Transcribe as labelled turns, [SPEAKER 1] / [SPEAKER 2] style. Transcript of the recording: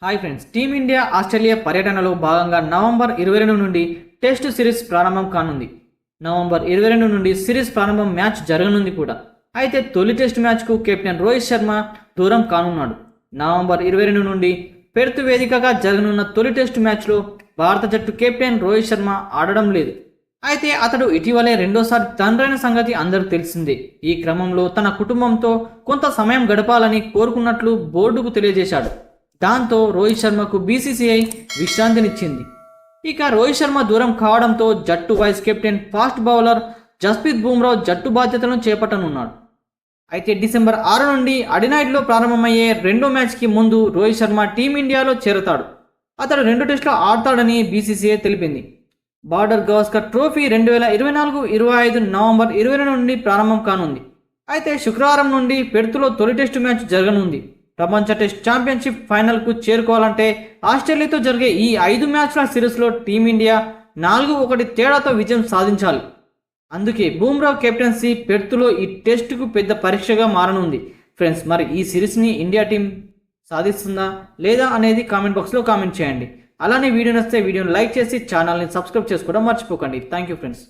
[SPEAKER 1] Hi friends, team India Australia పర్యటనలో భాగంగా November 22 నుండి టెస్ట్ సిరీస్ ప్రారంభం కానుంది. నవంబర్ 22 నుండి సిరీస్ ప్రారంభం మ్యాచ్ జరగనుంది కూడా. అయితే తొలి టెస్ట్ మ్యాచ్కు కెప్టెన్ రోహిత్ శర్మ దూరం కానున్నాడు. నవంబర్ 22 నుండి పెర్త్ వేదికగా జరగనున్న తొలి టెస్ట్ మ్యాచ్లో భారత జట్టు కెప్టెన్ రోహిత్ శర్మ ఆడడం లేదు. అయితే అతడు ఇటీవలే రెండోసారి తండ్రైన సంగతి అందరూ తెలిసిందే. ఈ క్రమంలో తన కుటుంబంతో కొంత సమయం గడపాలని కోరుకున్నట్లు బోర్డుకు తెలియజేశాడు. దాంతో రోహిత్ శర్మకు బీసీసీఐ విశ్రాంతినిచ్చింది. ఇక రోహిత్ శర్మ దూరం కావడంతో జట్టు vice captain fast bowler Jasprit Bumrah జట్టు బాధ్యతలను చేపట్టనున్నాడు. అయితే డిసెంబర్ 6 నుండి అడినైడ్లో ప్రారంభమయ్యే రెండో మ్యాచ్కి ముందు రోహిత్ శర్మ టీమిండియాలో చేరతాడు. అతడు 2 టెస్టులు ఆడతాడని బీసీసీఐ తెలిపింది. బార్డర్ గవాస్కర్ ట్రోఫీ 2024-25 నవంబర్ 20 నుండి ప్రారంభం కానుంది. అయితే శుక్రవారం నుండి పెర్త్లో తొలి టెస్టు మ్యాచ్ జరగనుంది. ప్రపంచ టెస్ట్ ఛాంపియన్షిప్ ఫైనల్కు చేరుకోవాలంటే ఆస్ట్రేలియాతో జరిగే ఈ 5 మ్యాచ్ల సిరీస్లో టీమిండియా 4-1 తేడాతో విజయం సాధించాలి. అందుకే బుమ్రా కెప్టెన్సీ పెర్త్లో ఈ టెస్టుకు పెద్ద పరీక్షగా మారనుంది. ఫ్రెండ్స్, మరి ఈ సిరీస్ని ఇండియా టీం సాధిస్తుందా లేదా అనేది కామెంట్ బాక్స్లో కామెంట్ చేయండి. అలానే వీడియో నచ్చితే వీడియోని లైక్ చేసి ఛానల్ని సబ్స్క్రైబ్ చేసుకోవడం మర్చిపోకండి. Thank you friends.